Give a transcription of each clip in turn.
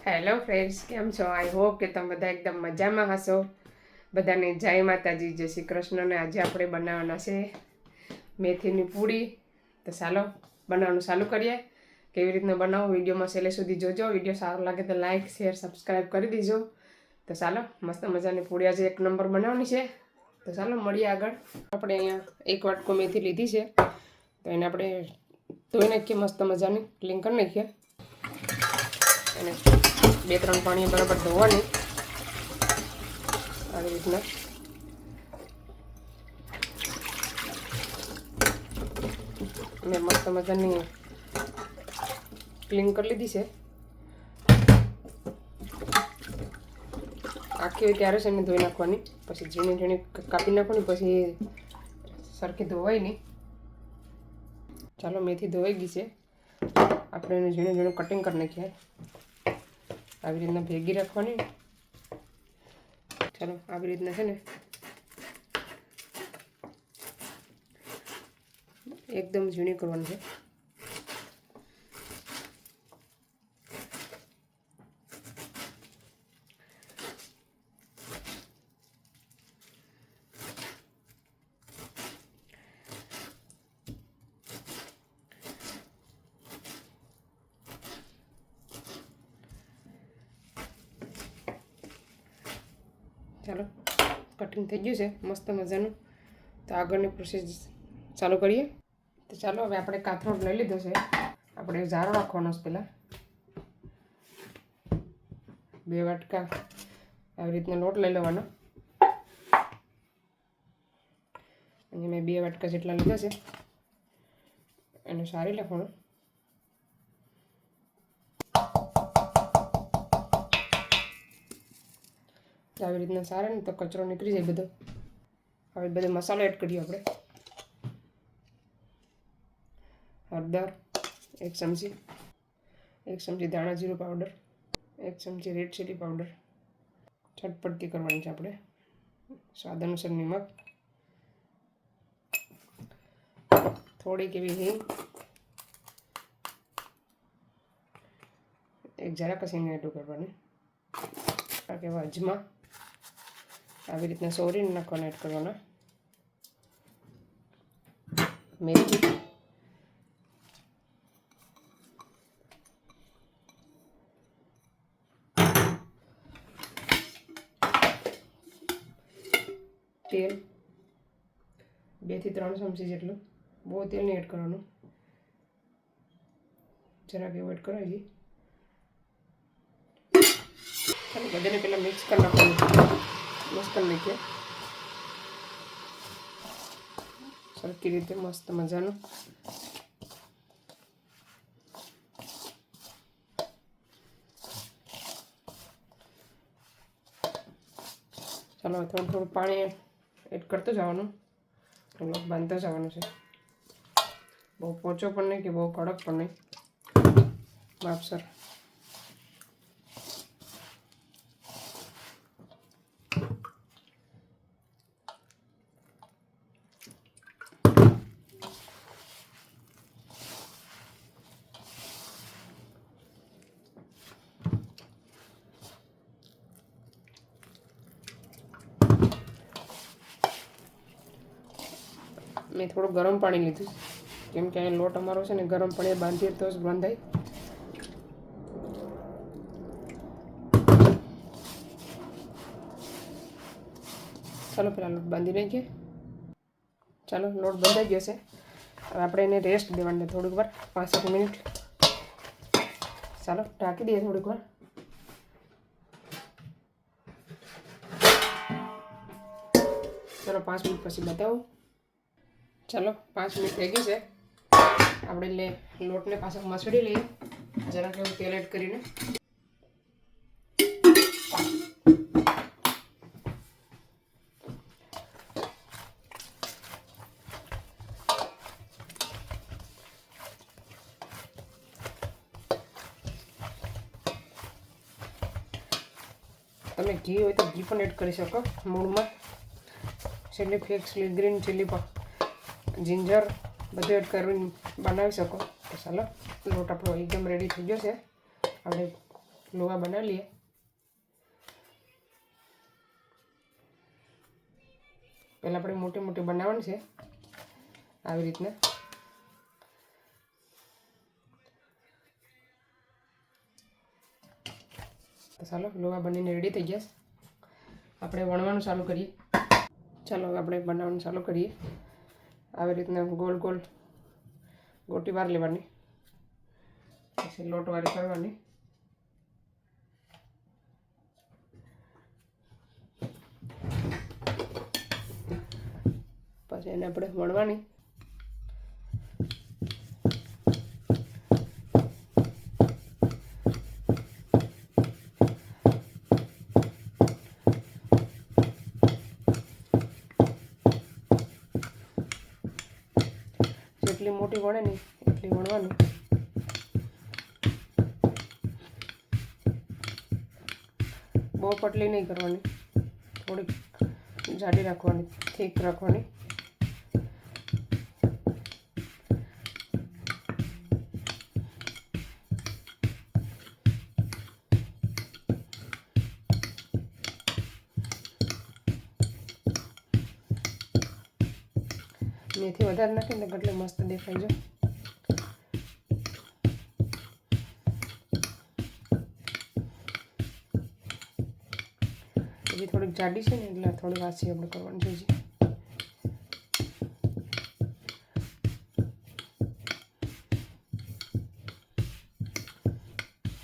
Hello friends, કેમ છો? I hope કે તમે બધા એકદમ મજામાં હશો. બધાને જય માતાજી, જય શ્રી કૃષ્ણ. ને આજે આપણે બનાવવાના છે મેથીની પૂરી. તો ચાલો બનાવવાનું ચાલુ કરીએ. કેવી રીતના બનાવો વિડીયોમાં છેલ્લે સુધી જોજો. વિડીયો સારો લાગે તો લાઇક શેર સબસ્ક્રાઈબ કરી દીજો. તો ચાલો મસ્ત મજાની પૂરી આજે એક નંબર બનાવવાની છે. તો ચાલો મળીએ આગળ. આપણે અહીંયા એક વાટકો મેથી લીધી છે, તો એને આપણે ધોઈ નાખીએ, મસ્ત મજાની ક્લીન કરી નાખીએ. અને 2-3 પાણી બરાબર ધોવાની આવી રીતના. મેં મસ્ત મજાની ક્લીન કરી લીધી છે. આખી હોય ત્યારે છે એને ધોઈ નાખવાની, પછી ઝીણી ઝીણી કાપી નાખવાની, પછી સરખી ધોવાય નહીં. ચાલો મેથી ધોવાઈ ગઈ છે, આપણે એને ઝીણું ઝીણું કટિંગ કરી નાખીએ. આવી રીતના ભેગી રાખવાની. ચાલો આવી રીતના છે ને એકદમ ઝીણી કરવાની છે. ચાલો કટિંગ થઈ ગયું છે મસ્ત મજાનું. તો આગળની પ્રોસેસ ચાલુ કરીએ. તો ચાલો હવે આપણે કાથરોટ લઈ લીધો છે. આપણે જારો રાખવાનો છે. પહેલાં 2 વાટકા આવી રીતના લોટ લઈ લેવાનો. અને મેં 2 વાટકા જેટલા લીધા છે, એને સારી નાખવાનું. આવી રીતના સારા ને તો કચરો નીકળી જાય બધો. હવે બધો મસાલો એડ કરીએ આપણે. હળદર 1 ચમચી ધાણા જીરું પાવડર, 1 ચમચી રેડ ચીલી પાવડર. ચટપટી કરવાની છે આપણે. સ્વાદ અનુસાર નિમક, થોડીક એવી હિંગ, એક જરાક હિંગ એડ કરવાની. આ કેવા અજમા આવી રીતના સોરીને નાખવાના, એડ કરવાના. મેથી, તેલ 2 થી 3 ચમચી જેટલું. બહુ તેલ નહીં એડ કરવાનું, જરાક એવું એડ કરાવી. ચાલો બધાને પહેલાં મિક્સ કરી નાખવાનું. મસ્ત કરી નાખીએ સરખી રીતે મસ્ત મજાનું. ચાલો થોડું થોડું પાણી એડ કરતું જવાનું. લોટ બાંધતો જવાનું છે. બહુ પોચો પણ નહીં કે બહુ કડક પણ નહીં, માપસર. મેં થોડું ગરમ પાણી લીધું, કેમ કે અહીં લોટ અમારો છે ને ગરમ પાણી બાંધીએ તો જ બાંધાય. ચાલો પહેલાં લોટ બાંધી નાખીએ. ચાલો લોટ બંધાઈ ગયો છે. હવે આપણે એને રેસ્ટ દેવાની થોડીક વાર, 5-7 મિનિટ. ચાલો ઢાંકી દઈએ થોડીક વાર. ચાલો 5 મિનિટ પછી બતાવું. ચાલો 5 મિનિટ થઈ ગઈ છે. આપણે લોટને પાછો મસળી લઈએ, જરાક એવું તેલ એડ કરીને. તમે ઘી હોય તો ઘી પણ એડ કરી શકો મૂળમાં. Chilli flakes, green chilli, ginger બધું એડ કરીને બનાવી શકો. તો ચાલો લોટ આપણો એકદમ રેડી થઈ ગયો છે. આપણે લોવા બનાવી લઈએ. પહેલાં આપણે મોટી મોટી બનાવવાની છે આવી રીતના. તો ચાલો લોવા બનીને રેડી થઈ ગયા. આપણે વણવાનું ચાલુ કરીએ. ચાલો હવે આપણે બનાવવાનું ચાલુ કરીએ. આવી રીતના ગોળ ગોળ ગોટી વાર લેવાની, પછી લોટવાળી કરવાની. પછી એને આપણે વણવાની. જેટલી મોટી વણે નહીં એટલી વણવાની. બહુ પતલી નહીં કરવાની, થોડીક જાડી રાખવાની, ઠીક રાખવાની. મેથી વધારે નાખીને એટલે મસ્ત દેખાય છે. હજી થોડીક જાડી છે ને એટલે થોડી વાસી આપણે કરવાની છે. હજી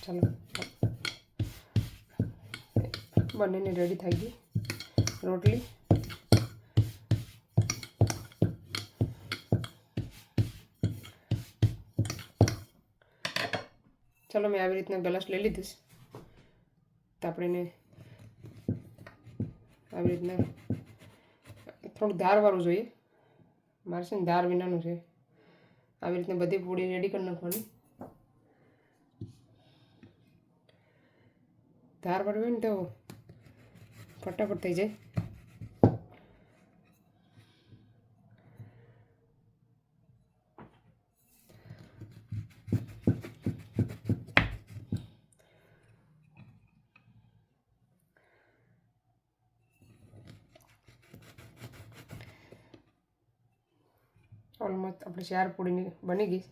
ચાલો બંનેને રેડી થઈ ગઈ રોટલી. ચાલો મેં આવી રીતના ગ્લાસ લઈ લીધું છે. તો આપણે એને આવી રીતના થોડું ધારવાળું જોઈએ. મારે છે ને ધાર વિનાનું છે. આવી રીતના બધી પૂરી રેડી કરી નાખવાની. ધારવાળું હોય ને તો ફટાફટ થઈ જાય. ઓલમોસ્ટ આપણે 4 પૂરી બની ગઈ,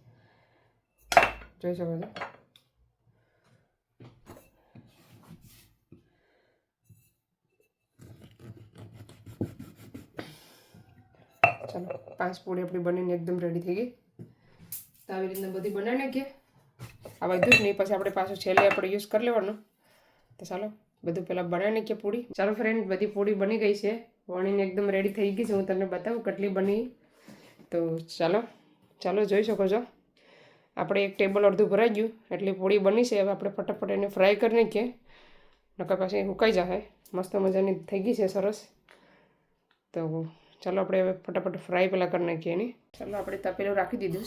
જોઈ શકો છો. ચાલો 5 પૂરી આપણી બનીને એકદમ રેડી થઈ ગઈ. તો આવી રીતના બધી બનાવી નાખીએ. આ બધું જ નહીં, પછી આપણે પાછું છેલ્લે આપણે યુઝ કરી લેવાનું. તો ચાલો બધું પહેલાં બનાવી નાખીએ પૂરી. ચાલો ફ્રેન્ડ, બધી પૂરી બની ગઈ છે, વણીને એકદમ રેડી થઈ ગઈ છે. હું તમને બતાવું કેટલી બની. તો ચાલો જોઈ શકો છો. આપણે એક ટેબલ અડધું ભરાઈ ગયું એટલી પૂરી બની છે. હવે આપણે ફટાફટ એને ફ્રાય કરી નાખીએ, નકર પછી સુકાઈ જાય. મસ્ત મજાની થઈ ગઈ છે, સરસ. તો ચાલો આપણે હવે ફટાફટ ફ્રાય પહેલાં કરી નાખીએ એની. ચાલો આપણે તપેલું રાખી દીધું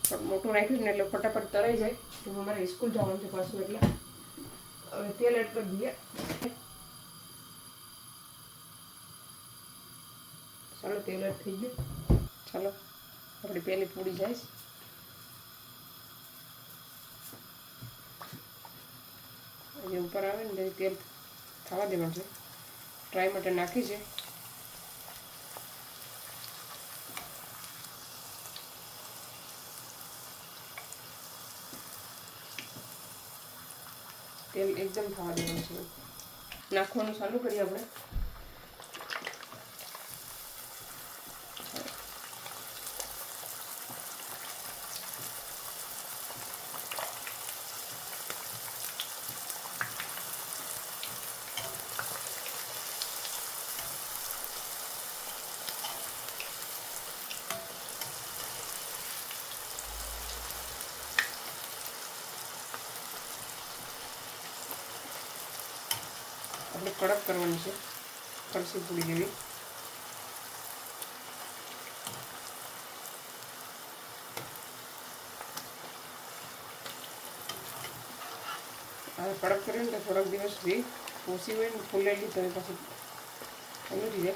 છે, મોટું રાખ્યું ને એટલે ફટાફટ તરાઈ જાય. તો મારે સ્કૂલ જવાનું છે પાછું, એટલે હવે તેલ એડ કરી દઈએ. ચાલો તેલ એડ થઈ ગયું. ચાલો આપણી પહેલી પૂરી જાય. જે ઉપર આવે ને તેલ થવા દેવાનું છે. ટ્રાય માટે નાખી છે. તેલ એકદમ થવા દેવાનું છે. નાખવાનું ચાલુ કરીએ આપણે. આપણે કડક કરવાની છે, કરસી પૂરી જેવી. હવે કડક કરીને તો થોડાક દિવસ સુધી ઓછી હોય ને ફૂલેલી તો પછી ઉલટી જાય.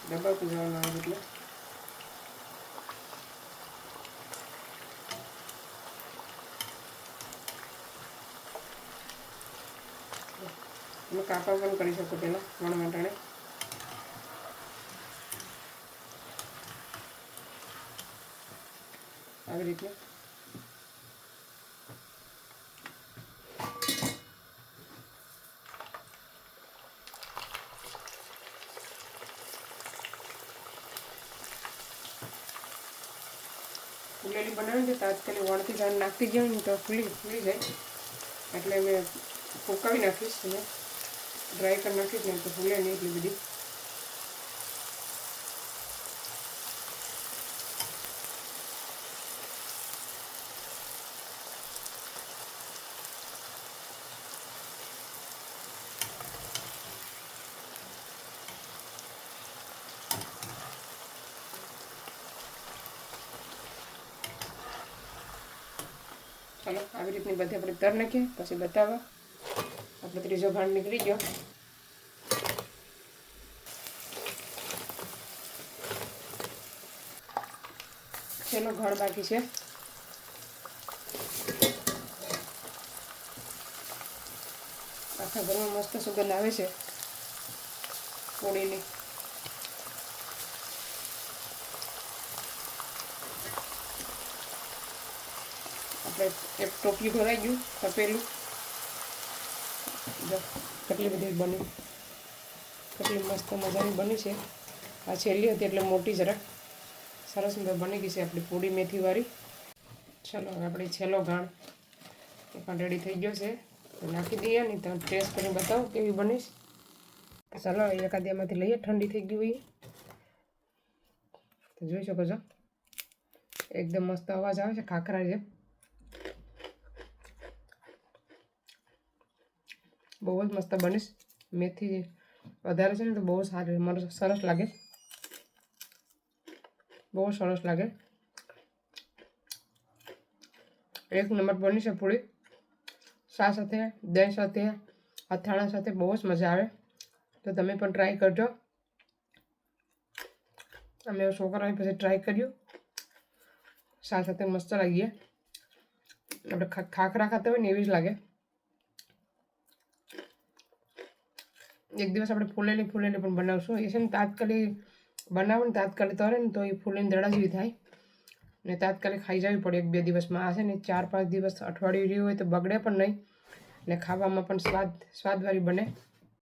દબાવતું જવાનું આવે એટલે. તમે કાપા પણ કરી શકો પહેલાં વણ વાટાણે. આવી રીતના ફૂલેલી બનાવી દે તાત્કાલિક વણતી જાણ નાખતી જાય ને તો ફૂલી જાય. એટલે મેં ફૂંકાવી નાખીશ ને ડ્રાય કરી નાખીશ ને તો ફૂલે નહીં એટલી બધી. ચાલો આવી રીતની બધી આપણે તર નાખીએ પછી બતાવવા. આપણે ત્રીજો ભાંડ નીકળી ગયો. છેલ્લો ઘડ બાકી છે. આખા ઘરમાં મસ્ત સુગંધ આવે છે પૂરીની. આપણે એક ટોપલી ભરાઈ ગયું તપેલું. જો કેટલી બધી બની, કેટલી મસ્ત મજાની બની છે. આ છેલ્લી હતી એટલે મોટી જરાક સરસ બની ગઈ છે આપણી પૂરી મેથીવાળી. ચાલો હવે આપણે છેલ્લો ઘાણ એ પણ રેડી થઈ ગયો છે તો નાખી દઈએ. નહીં તો ટેસ્ટ કરીને બતાવો કેવી બનીશ. ચાલો એકાદિયામાંથી લઈએ, ઠંડી થઈ ગઈ હોય તો જોઈ શકો છો એકદમ મસ્ત અવાજ આવે છે ખાખરા જેમ. બહુ જ મસ્ત બનીશ. મેથી વધારે છે ને તો બહુ સારી મને સરસ લાગે, બહુ સરસ લાગે. એક નંબર બની છે પૂરી. શા સાથે, દહીં સાથે, અથાણા સાથે બહુ જ મજા આવે. તો તમે પણ ટ્રાય કરજો. અમે છોકરાઓની પછી ટ્રાય કર્યું, શા સાથે મસ્ત લાગીએ. આપણે ખાખરા ખાતા હોય ને એવી જ લાગે. એક દિવસ આપણે ફૂલેલી પણ બનાવશું. એ છે ને તાત્કાલિક બનાવો ને તાત્કાલિક તરે ને તો એ ફૂલીને દડા જેવી થાય ને તાત્કાલિક ખાઈ જવી પડે 1-2 દિવસમાં. આ છે ને 4-5 દિવસ અઠવાડિયું રહ્યું હોય તો બગડે પણ નહીં ને ખાવામાં પણ સ્વાદવાળી બને.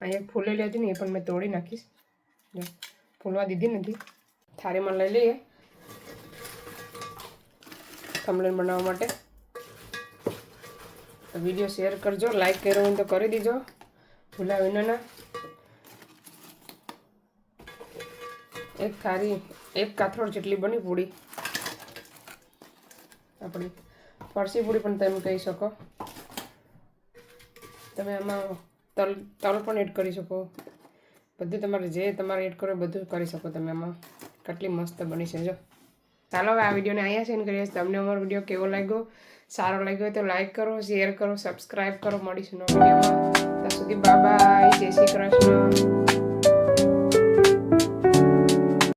અહીં એક ફૂલેલી હતી ને એ પણ મેં તોડી નાખીશ. ફૂલવા દીધી નથી. થાળીમાં લઈ લઈએ થંબનેલ બનાવવા માટે. વિડીયો શેર કરજો, લાઈક કર્યો હોય તો કરી દીજો ભૂલા વિનાના. એક થાળી, એક કાથરોડ જેટલી બની પૂરી આપણી. ફરસી પૂરી પણ તમે કહી શકો. તમે આમાં તલ પણ એડ કરી શકો. બધું તમારે જે તમારે એડ કરો બધું કરી શકો તમે આમાં. કેટલી મસ્ત બની છે જો. ચાલો હવે આ વિડીયોને અહીંયા સેન્ડ કરીએ. તમને અમારો વિડીયો કેવો લાગ્યો, સારો લાગ્યો તો લાઈક કરો, શેર કરો, સબસ્ક્રાઈબ કરો. મળીશું નવા વિડીયોમાં. ત્યાં સુધી બાય બાય, જય શ્રી કૃષ્ણ.